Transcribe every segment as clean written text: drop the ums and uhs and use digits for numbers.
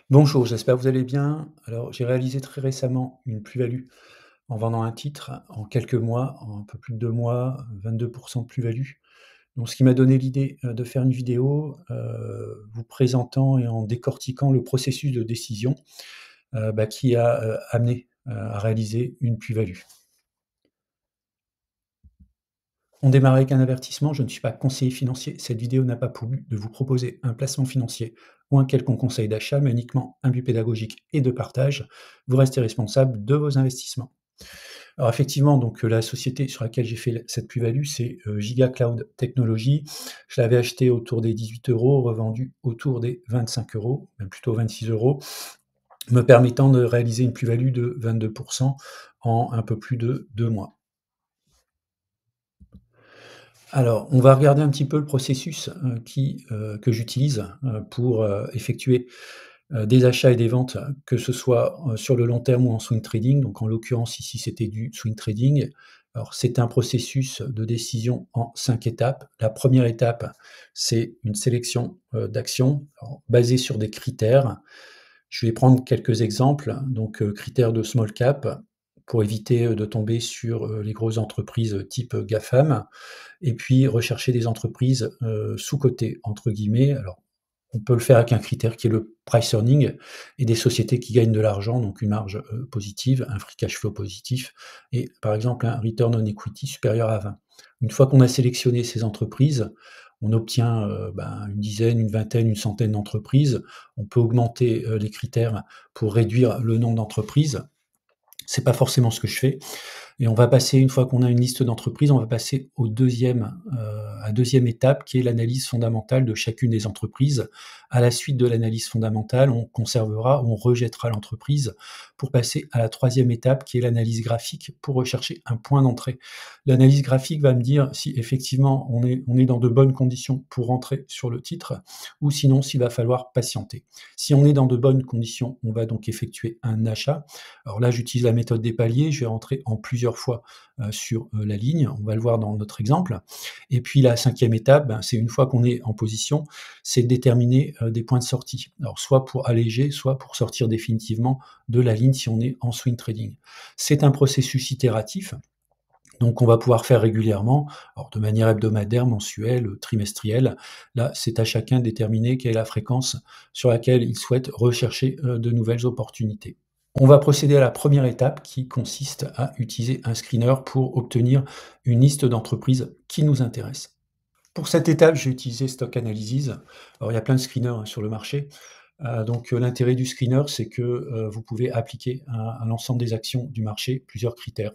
Bonjour, j'espère que vous allez bien. Alors, j'ai réalisé très récemment une plus-value en vendant un titre en quelques mois, en un peu plus de 2 mois, 22 de plus-value. Donc ce qui m'a donné l'idée, de faire une vidéo, vous présentant et en décortiquant le processus de décision, qui a, amené, à réaliser une plus-value. On démarre avec un avertissement, je ne suis pas conseiller financier. Cette vidéo n'a pas pour but de vous proposer un placement financier ou un quelconque conseil d'achat, mais uniquement un but pédagogique et de partage. Vous restez responsable de vos investissements. Alors effectivement, donc, la société sur laquelle j'ai fait cette plus-value, c'est, Giga Cloud Technologies. Je l'avais acheté autour des 18 €, revendu autour des 25 €, même plutôt 26 €, me permettant de réaliser une plus-value de 22 en un peu plus de 2 mois. Alors, on va regarder un petit peu le processus, que j'utilise, pour, effectuer, des achats et des ventes, que ce soit, sur le long terme ou en swing trading. Donc en l'occurrence ici, c'était du swing trading. Alors c'est un processus de décision en 5 étapes. La première étape, c'est une sélection, d'actions, alors basée sur des critères. Je vais prendre quelques exemples, donc critères de small cap pour éviter, de tomber sur, les grosses entreprises, type, GAFAM, et puis rechercher des entreprises, «sous-cotées» entre guillemets. Alors, on peut le faire avec un critère qui est le price earning et des sociétés qui gagnent de l'argent, donc une marge, positive, un free cash flow positif et par exemple un return on equity supérieur à 20. Une fois qu'on a sélectionné ces entreprises, on obtient, une dizaine, une vingtaine, une centaine d'entreprises. On peut augmenter, les critères pour réduire le nombre d'entreprises. C'est pas forcément ce que je fais. Et on va passer, une fois qu'on a une liste d'entreprises, on va passer au à deuxième étape qui est l'analyse fondamentale de chacune des entreprises. À la suite de l'analyse fondamentale, on conservera ou on rejettera l'entreprise pour passer à la troisième étape qui est l'analyse graphique pour rechercher un point d'entrée. L'analyse graphique va me dire si effectivement on est dans de bonnes conditions pour rentrer sur le titre ou sinon s'il va falloir patienter. Si on est dans de bonnes conditions, on va donc effectuer un achat. Alors là, j'utilise la méthode des paliers, je vais rentrer en plusieurs fois, sur, la ligne, on va le voir dans notre exemple et puis la cinquième étape, c'est une fois qu'on est en position, c'est de déterminer, des points de sortie. Alors soit pour alléger, soit pour sortir définitivement de la ligne si on est en swing trading. C'est un processus itératif, donc on va pouvoir faire régulièrement, alors de manière hebdomadaire, mensuelle, trimestrielle. Là, c'est à chacun de déterminer quelle est la fréquence sur laquelle il souhaite rechercher, de nouvelles opportunités. On va procéder à la première étape qui consiste à utiliser un screener pour obtenir une liste d'entreprises qui nous intéressent. Pour cette étape, j'ai utilisé Stock Analysis. Alors il y a plein de screeners, hein, sur le marché. L'intérêt du screener, c'est que, vous pouvez appliquer à l'ensemble des actions du marché plusieurs critères.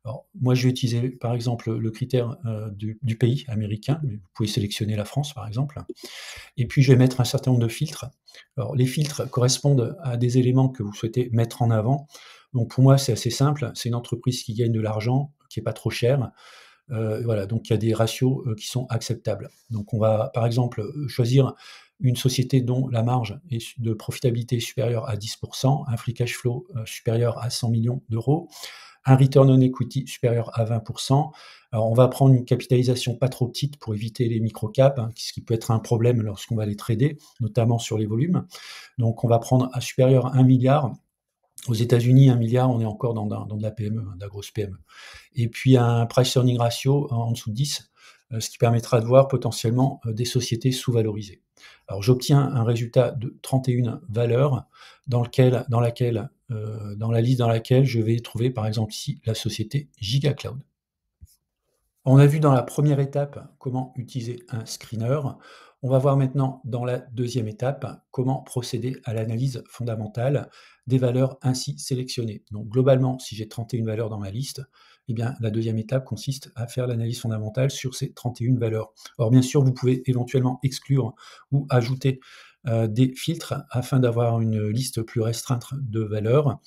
Alors moi, je vais utiliser par exemple le critère, du pays américain, mais vous pouvez sélectionner la France par exemple. Et puis je vais mettre un certain nombre de filtres. Alors les filtres correspondent à des éléments que vous souhaitez mettre en avant. Donc pour moi, c'est assez simple, c'est une entreprise qui gagne de l'argent, qui est pas trop chère, voilà, donc il y a des ratios, qui sont acceptables. Donc on va par exemple, choisir une société dont la marge est de profitabilité supérieure à 10, un free cash flow, supérieur à 100 millions d'euros, un return on equity supérieur à 20. Alors on va prendre une capitalisation pas trop petite pour éviter les micro caps, hein, ce qui peut être un problème lorsqu'on va les trader, notamment sur les volumes. Donc on va prendre à supérieur à 1 000 000 €. Aux États-Unis, 1 000 000 €, on est encore dans de la PME, hein, de la grosse PME. Et puis un price earning ratio en dessous de 10, ce qui permettra de voir potentiellement, des sociétés sous-valorisées. Alors j'obtiens un résultat de 31 valeurs dans la liste dans laquelle je vais trouver par exemple ici la société Giga Cloud. On a vu dans la première étape comment utiliser un screener. On va voir maintenant dans la deuxième étape comment procéder à l'analyse fondamentale des valeurs ainsi sélectionnées. Donc globalement, si j'ai 31 valeurs dans ma liste, eh bien, la deuxième étape consiste à faire l'analyse fondamentale sur ces 31 valeurs. Or, bien sûr, vous pouvez éventuellement exclure ou ajouter des filtres afin d'avoir une liste plus restreinte de valeurs.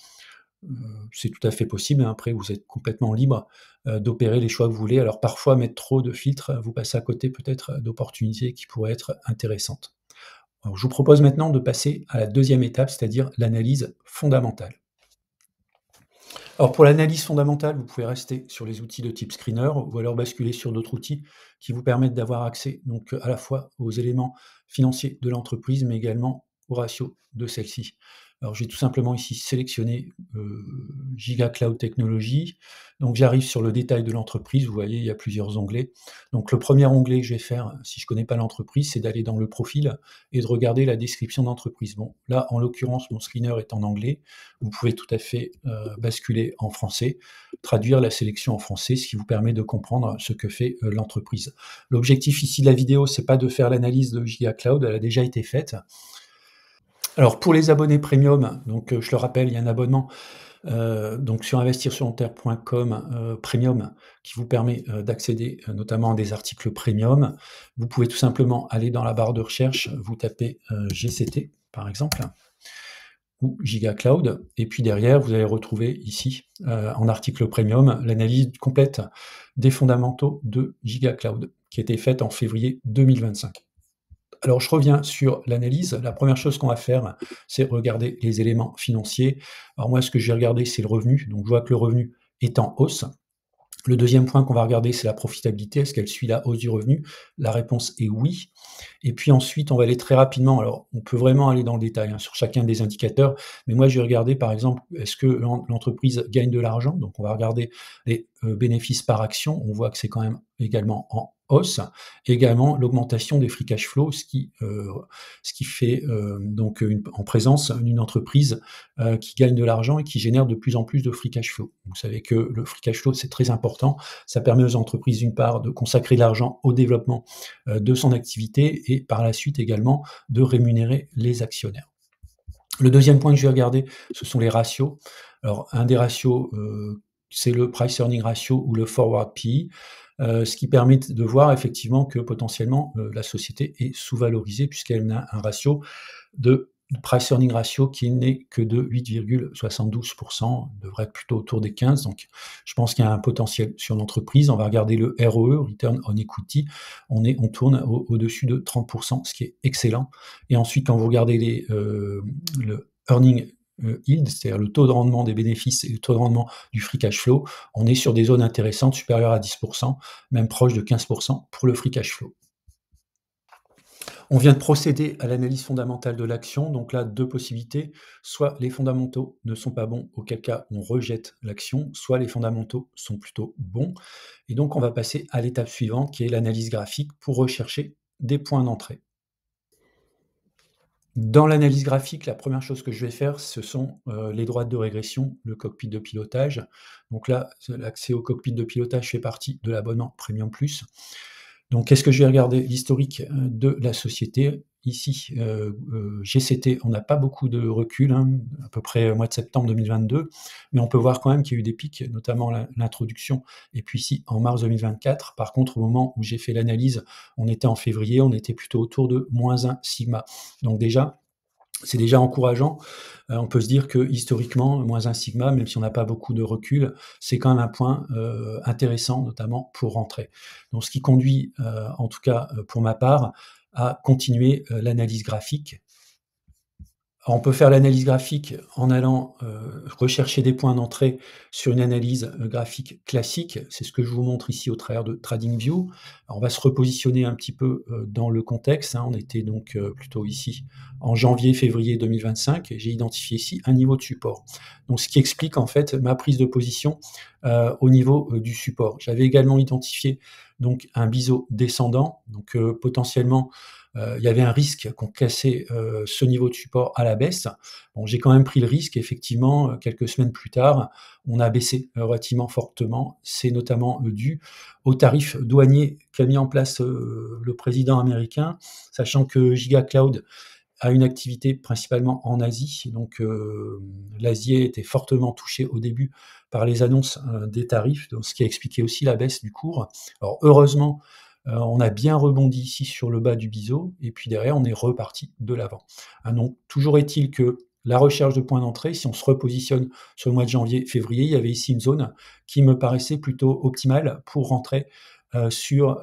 Heu, c'est tout à fait possible, hein, après vous êtes complètement libre, d'opérer les choix que vous voulez. Alors parfois mettre trop de filtres, vous passez à côté peut-être, d'opportunités qui pourraient être intéressantes. Alors je vous propose maintenant de passer à la deuxième étape, c'est-à-dire l'analyse fondamentale. Alors pour l'analyse fondamentale, vous pouvez rester sur les outils de type screener ou alors basculer sur d'autres outils qui vous permettent d'avoir accès donc, à la fois aux éléments financiers de l'entreprise, mais également au ratio de celle-ci. Alors, je vais tout simplement ici sélectionner, Giga Cloud Technologies. Donc j'arrive sur le détail de l'entreprise. Vous voyez, il y a plusieurs onglets. Donc le premier onglet que je vais faire, si je ne connais pas l'entreprise, c'est d'aller dans le profil et de regarder la description d'entreprise. Bon, là, en l'occurrence, mon screener est en anglais. Vous pouvez tout à fait, basculer en français, traduire la sélection en français, ce qui vous permet de comprendre ce que fait, l'entreprise. L'objectif ici de la vidéo, c'est pas de faire l'analyse de Giga Cloud, elle a déjà été faite. Alors pour les abonnés premium, donc je le rappelle, il y a un abonnement, donc sur investirsurlongterme.com, premium, qui vous permet, d'accéder, notamment à des articles premium. Vous pouvez tout simplement aller dans la barre de recherche, vous tapez, GCT par exemple, ou Giga Cloud, et puis derrière vous allez retrouver ici, en article premium, l'analyse complète des fondamentaux de Giga Cloud, qui a été faite en février 2025. Alors je reviens sur l'analyse. La première chose qu'on va faire, c'est regarder les éléments financiers. Alors moi, ce que je vais regarder, c'est le revenu. Donc je vois que le revenu est en hausse. Le deuxième point qu'on va regarder, c'est la profitabilité. Est-ce qu'elle suit la hausse du revenu? La réponse est oui. Et puis ensuite, on va aller très rapidement. Alors, on peut vraiment aller dans le détail sur chacun des indicateurs, mais moi, je vais regarder, par exemple, est-ce que l'entreprise gagne de l'argent? Donc, on va regarder les bénéfices par action. On voit que c'est quand même également en hausse. Également, l'augmentation des free cash flow, ce qui fait donc en présence d'une entreprise qui gagne de l'argent et qui génère de plus en plus de free cash flow. Vous savez que le free cash flow, c'est très important. Ça permet aux entreprises, d'une part, de consacrer de l'argent au développement de son activité et par la suite également de rémunérer les actionnaires. Le deuxième point que je vais regarder, ce sont les ratios. Alors, un des ratios, c'est le price earning ratio ou le forward PE, ce qui permet de voir effectivement que potentiellement la société est sous-valorisée puisqu'elle a un ratio de price earning ratio qui n'est que de 8,72%, devrait être plutôt autour des 15. Donc, je pense qu'il y a un potentiel sur l'entreprise. On va regarder le ROE, Return on Equity. On tourne au-dessus de 30%, ce qui est excellent. Et ensuite, quand vous regardez le earning yield, c'est-à-dire le taux de rendement des bénéfices et le taux de rendement du free cash flow, on est sur des zones intéressantes supérieures à 10%, même proche de 15% pour le free cash flow. On vient de procéder à l'analyse fondamentale de l'action, donc là, deux possibilités. Soit les fondamentaux ne sont pas bons, auquel cas on rejette l'action, soit les fondamentaux sont plutôt bons. Et donc on va passer à l'étape suivante, qui est l'analyse graphique, pour rechercher des points d'entrée. Dans l'analyse graphique, la première chose que je vais faire, ce sont les droites de régression, le cockpit de pilotage. Donc là, l'accès au cockpit de pilotage fait partie de l'abonnement Premium Plus. Donc, qu'est-ce que je vais regarder? L'historique de la société. Ici, GCT, on n'a pas beaucoup de recul, à peu près au mois de septembre 2022, mais on peut voir quand même qu'il y a eu des pics, notamment l'introduction, et puis ici, en mars 2024. Par contre, au moment où j'ai fait l'analyse, on était en février, on était plutôt autour de -1 sigma. Donc déjà, c'est déjà encourageant. On peut se dire que historiquement, -1 sigma, même si on n'a pas beaucoup de recul, c'est quand même un point intéressant, notamment pour rentrer. Donc ce qui conduit, en tout cas pour ma part, à continuer l'analyse graphique. Alors, on peut faire l'analyse graphique en allant rechercher des points d'entrée sur une analyse graphique classique. C'est ce que je vous montre ici au travers de TradingView. Alors, on va se repositionner un petit peu dans le contexte. On était donc plutôt ici en janvier-février 2025 et j'ai identifié ici un niveau de support. Donc, ce qui explique en fait ma prise de position au niveau du support. J'avais également identifié donc un biseau descendant, donc potentiellement il y avait un risque qu'on cassait ce niveau de support à la baisse. Bon, j'ai quand même pris le risque. Effectivement, quelques semaines plus tard, on a baissé relativement fortement. C'est notamment dû aux tarifs douaniers qu'a mis en place le président américain, sachant que Giga Cloud a une activité principalement en Asie. Donc, l'Asie était fortement touchée au début par les annonces des tarifs, donc ce qui a expliqué aussi la baisse du cours. Alors, heureusement, on a bien rebondi ici sur le bas du biseau, et puis derrière, on est reparti de l'avant. Donc, toujours est-il que la recherche de points d'entrée, si on se repositionne sur le mois de janvier-février, il y avait ici une zone qui me paraissait plutôt optimale pour rentrer sur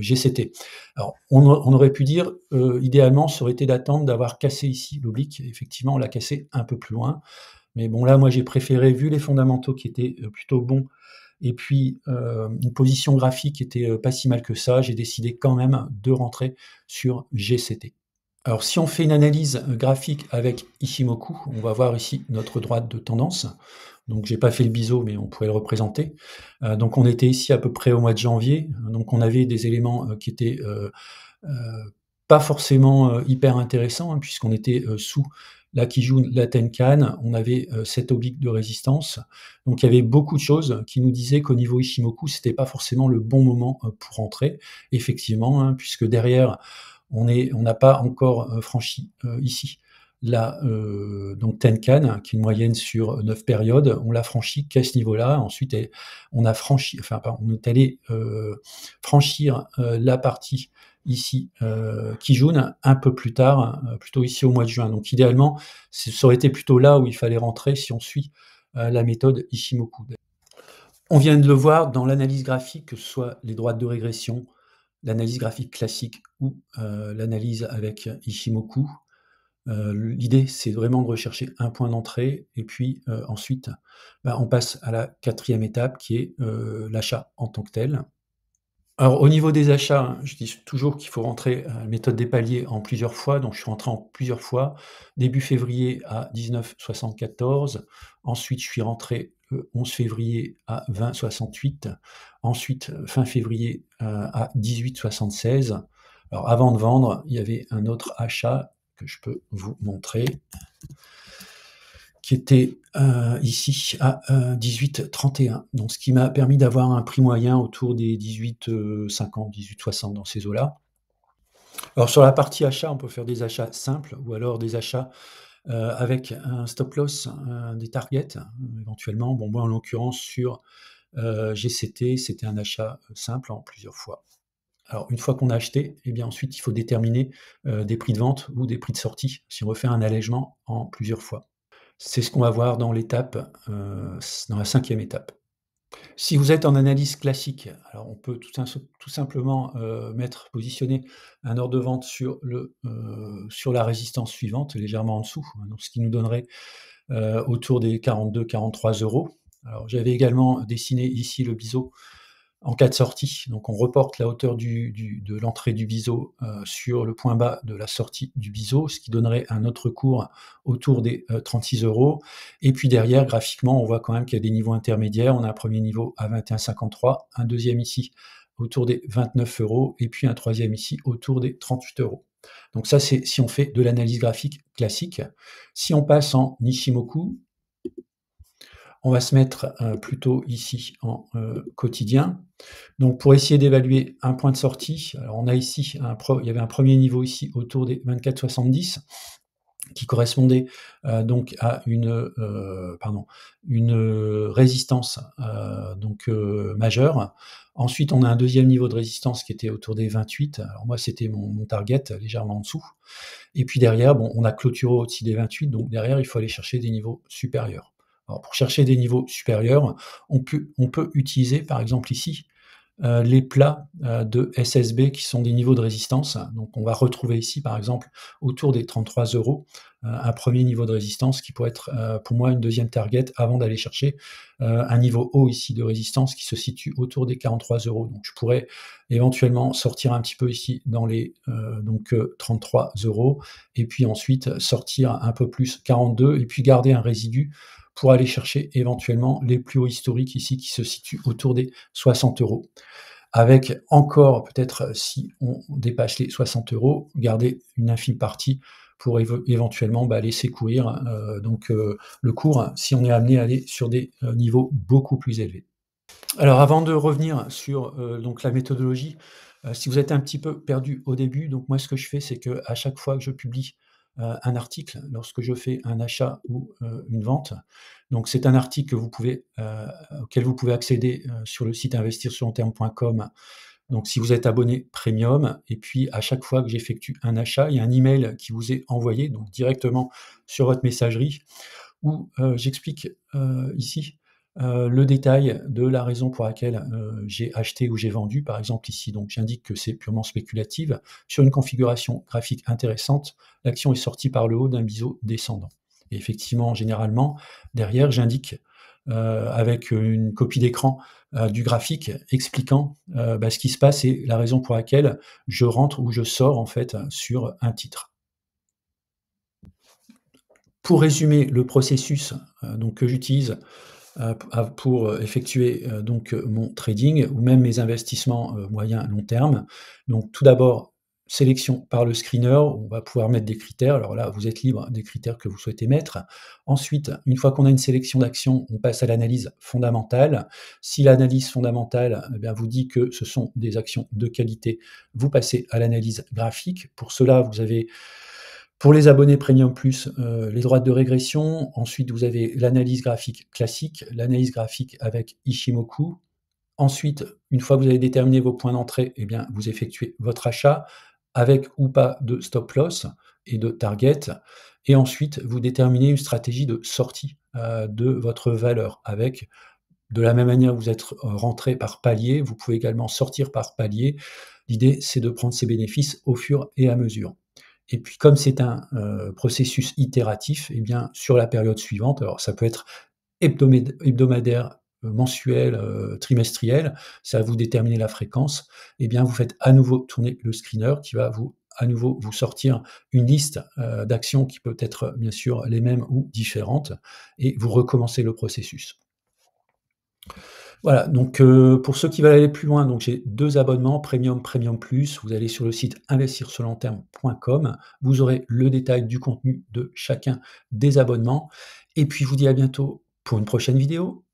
GCT. Alors, on aurait pu dire, idéalement, ça aurait été d'attendre d'avoir cassé ici l'oblique. Effectivement, on l'a cassé un peu plus loin. Mais bon, là, moi, j'ai préféré, vu les fondamentaux qui étaient plutôt bons, et puis, une position graphique qui était, pas si mal que ça, j'ai décidé quand même de rentrer sur GCT. Alors si on fait une analyse, graphique avec Ichimoku, on va voir ici notre droite de tendance. Donc j'ai pas fait le biseau, mais on pourrait le représenter. Donc on était ici à peu près au mois de janvier, donc on avait des éléments, qui étaient, pas forcément, hyper intéressants, hein, puisqu'on était, sous la Kijun, la Tenkan, on avait, cette oblique de résistance. Donc il y avait beaucoup de choses qui nous disaient qu'au niveau Ichimoku, c'était pas forcément le bon moment, pour rentrer. Effectivement, hein, puisque derrière, on n'a pas encore, franchi, ici la, donc Tenkan, qui est une moyenne sur 9 périodes. On l'a franchi qu'à ce niveau-là. Ensuite on a franchi, enfin pardon, on est allé, franchir, la partie ici, Kijun un peu plus tard, plutôt ici au mois de juin. Donc idéalement, ça aurait été plutôt là où il fallait rentrer si on suit, la méthode Ichimoku. On vient de le voir dans l'analyse graphique, que ce soit les droites de régression, l'analyse graphique classique ou, l'analyse avec Ichimoku. L'idée, c'est vraiment de rechercher un point d'entrée et puis, ensuite, on passe à la quatrième étape qui est, l'achat en tant que tel. Alors au niveau des achats, hein, je dis toujours qu'il faut rentrer, méthode des paliers en plusieurs fois, donc je suis rentré en plusieurs fois. Début février à 19,74. Ensuite, je suis rentré le 11 février à 20,68. Ensuite, fin février, à 18,76. Alors avant de vendre, il y avait un autre achat que je peux vous montrer, qui était, ici à, 18,31. Donc ce qui m'a permis d'avoir un prix moyen autour des 18,50, 18,60 dans ces eaux-là. Alors sur la partie achat, on peut faire des achats simples ou alors des achats, avec un stop loss, des targets, éventuellement. Bon, moi en l'occurrence sur, GCT, c'était un achat, simple en plusieurs fois. Alors une fois qu'on a acheté, et bien ensuite il faut déterminer, des prix de vente ou des prix de sortie, si on veut faire un allègement en plusieurs fois. C'est ce qu'on va voir dans l'étape, dans la cinquième étape. Si vous êtes en analyse classique, alors on peut tout simplement, positionner un ordre de vente sur la résistance suivante, légèrement en dessous, hein, donc ce qui nous donnerait, autour des 42-43 €. Alors j'avais également dessiné ici le biseau en cas de sortie, donc on reporte la hauteur de l'entrée du biseau, sur le point bas de la sortie du biseau, ce qui donnerait un autre cours autour des, 36 € et puis derrière, graphiquement, on voit quand même qu'il y a des niveaux intermédiaires. On a un premier niveau à 21,53, un deuxième ici autour des 29 € et puis un troisième ici autour des 38 €. Donc ça, c'est si on fait de l'analyse graphique classique. Si on passe en Nishimoku, on va se mettre, plutôt ici en, quotidien. Donc pour essayer d'évaluer un point de sortie, alors on a ici il y avait un premier niveau ici autour des 24,70 qui correspondait, donc à une résistance, majeure. Ensuite, on a un deuxième niveau de résistance qui était autour des 28. Alors moi, c'était mon target, légèrement en dessous et puis derrière, bon, on a clôturé au-dessus des 28, donc derrière, il faut aller chercher des niveaux supérieurs. Alors pour chercher des niveaux supérieurs, on peut utiliser, par exemple ici, les plats, de SSB qui sont des niveaux de résistance. Donc on va retrouver ici, par exemple, autour des 33 €, un premier niveau de résistance qui pourrait être, pour moi, une deuxième target avant d'aller chercher, un niveau haut ici de résistance qui se situe autour des 43 €. Donc je pourrais éventuellement sortir un petit peu ici dans les, 33 € et puis ensuite sortir un peu plus 42 et puis garder un résidu pour aller chercher éventuellement les plus hauts historiques ici qui se situent autour des 60 €. Avec encore peut-être, si on dépasse les 60 €, garder une infime partie pour éventuellement, laisser courir, le cours si on est amené à aller sur des, niveaux beaucoup plus élevés. Alors avant de revenir sur, donc la méthodologie, si vous êtes un petit peu perdu au début, donc moi ce que je fais, c'est qu'à chaque fois que je publie, un article, lorsque je fais un achat ou, une vente, donc c'est un article que vous pouvez, auquel vous pouvez accéder, sur le site investirsurlongterme.com. Donc si vous êtes abonné premium et puis à chaque fois que j'effectue un achat, il y a un email qui vous est envoyé, donc directement sur votre messagerie où, j'explique, ici, le détail de la raison pour laquelle, j'ai acheté ou j'ai vendu. Par exemple ici, donc j'indique que c'est purement spéculative. Sur une configuration graphique intéressante, l'action est sortie par le haut d'un biseau descendant et effectivement, généralement, derrière, j'indique, avec une copie d'écran, du graphique expliquant, ce qui se passe et la raison pour laquelle je rentre ou je sors en fait sur un titre. Pour résumer le processus, donc que j'utilise, pour, effectuer, mon trading ou même mes investissements, moyen long terme. Donc tout d'abord, sélection par le screener, on va pouvoir mettre des critères. Alors là, vous êtes libre des critères que vous souhaitez mettre. Ensuite, une fois qu'on a une sélection d'actions, on passe à l'analyse fondamentale. Si l'analyse fondamentale, eh bien, vous dit que ce sont des actions de qualité, vous passez à l'analyse graphique. Pour cela, vous avez pour les abonnés Premium Plus, les droites de régression. Ensuite, vous avez l'analyse graphique classique, l'analyse graphique avec Ishimoku. Ensuite, une fois que vous avez déterminé vos points d'entrée, eh bien, vous effectuez votre achat avec ou pas de stop loss et de target. Et ensuite, vous déterminez une stratégie de sortie, de votre valeur avec de la même manière que vous êtes rentré par palier, vous pouvez également sortir par palier. L'idée, c'est de prendre ces bénéfices au fur et à mesure. Et puis comme c'est un, processus itératif, eh bien, sur la période suivante, alors ça peut être hebdomadaire, mensuel, trimestriel, c'est à vous de déterminer la fréquence, eh bien, vous faites à nouveau tourner le screener qui va à nouveau vous sortir une liste, d'actions qui peut être, bien sûr, les mêmes ou différentes et vous recommencez le processus. Voilà, donc pour ceux qui veulent aller plus loin, donc j'ai 2 abonnements, Premium, Premium Plus. Vous allez sur le site investirsurlongterme.com. Vous aurez le détail du contenu de chacun des abonnements et puis je vous dis à bientôt pour une prochaine vidéo.